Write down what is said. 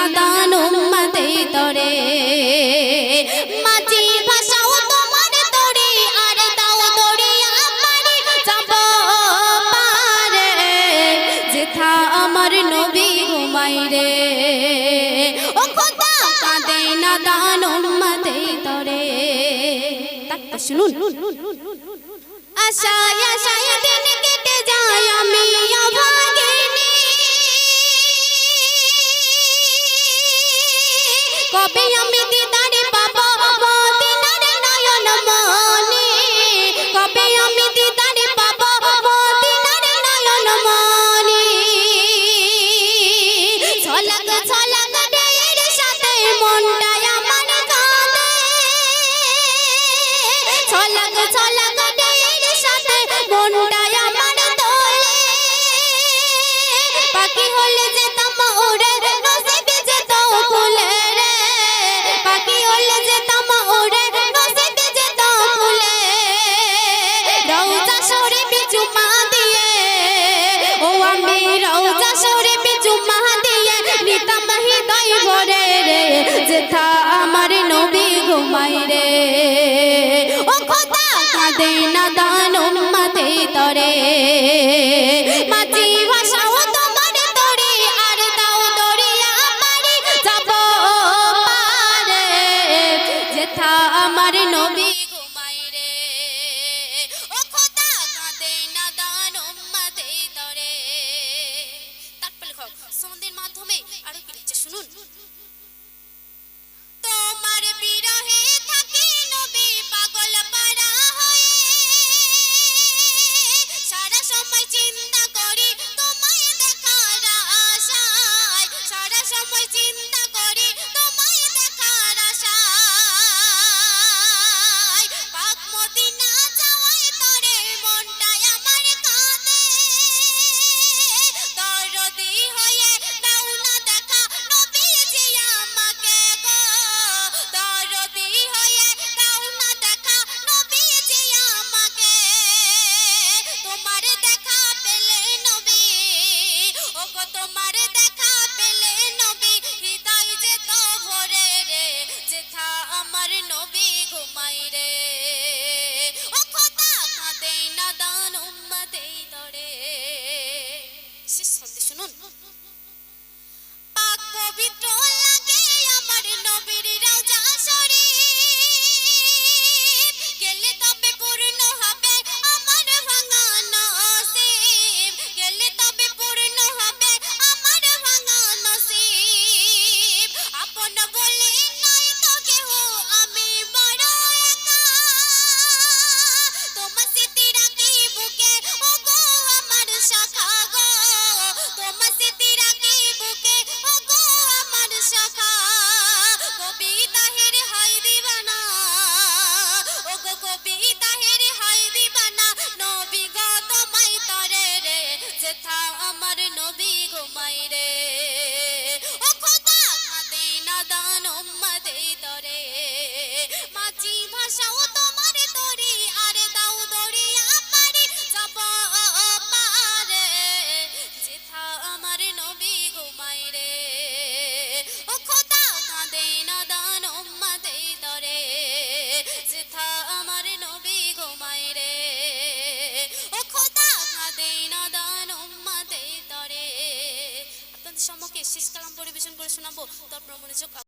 নাদান উম্মতে তরে মাঝি ভাষাও তোমার তরে আর দাও তরে আমারে যাব পারে যেথা আমার নবী ঘুমাই রে ও খোদা কাঁদে নাদান উম্মতে তরে তাকটা শুনুন আশায় আশায় দিন কেটে যায় আমি অভাগিনী কবে আমি দিদারে পাবো মদিনার নয়ন মনি কবে আমি দিদারে পাবো মদিনার নয়ন মনি ঝলক ঝলক ঢেউয়ের সাথে মনটা আমার কাঁদে ঝলক ঝলক ঢেউয়ের সাথে মনটা আমার তোলে পাখি হলে যেতাম উড়ে নসিবে যেত খুলে রে পাখি হলে যেতাম উড়ে নসিবে যেত খুলে রওজা শরীফে চুমা দিয়ে ও আমি রওজা শরীফে চুমা দিয়ে নিতাম হৃদয় ভরে রে যেথা আমার নবী ঘুমাই রে ও খোদা কাঁদে নাদান উম্মতে তরে মাঝি ভাষাও তোমার তরে আর দাও তরে আমারে যাব পারে যেথা আমার নবী ঘুমাই রে ও খোদা কাঁদে নাদান উম্মতে তরে তারপর লেখক সন্ধ্যের মাধ্যমে আরো কি লিখছে শুনুন তোমার বিরহে থাকি নবী পাগল পারা হয়ে সারা সময় চিন্তা করি তোমায় দেখার আশায় সারা সময় চিন্তা করি তোমায় দেখার আশায় পাক মদিনা যাওয়ায় তরে মনটাই আমার কাঁদে দরদি হয়ে দাও না দেখা নবীজি আমাকে গো দরদি হয়ে দাও না দেখা নবীজি আমাকে তোমার দেখা পেলে নবী ওগো তোমার দেখা পেলে নবী হৃদয় যেত ভরে রে যেথা আমার নবী ঘুমাই রে ও খোদা কাঁদে নাদান উম্মতে তরে শেষ ছন্দে শুনুন পাক পবিত্র লাগে আমার নবীর রওজা শরীফ গেলে তবে পূর্ণ হবে আমার ভাঙা নসিব গেলে তবে পূর্ণ হবে আমার ভাঙা নসিব আপন বলে নাই তো কেহ আমি বড় একা তোমার স্মৃতি রাখি বুকে ও গো আমার শাখা গো তোমার স্মৃতি রাখি বুকে ও গো আমার শাখা কবিতা হেরে হয় দিবানা ও গো কবিতা হেরে হয় দিবানা নবী গো তোমায় তরে রে যেথা আমার নবী ঘুমাই রে ও খোদা কাঁদে নাদান উম্মতে তরে মাঝি ভাষাও তোমার তরে আর দাও দরে আমারে যাব পারে যেথা আমার নবী ঘুমাই রে ও খোদা কাঁদে নাদান উম্মতে তরে যেথা আমার নবী ঘুমাই রে ও খোদা কাঁদে নাদান উম্মতে তরে আপনাদের সম্মুখে শেষ কালাম পরিবেশন করে শোনাবো তারপর মনোযোগ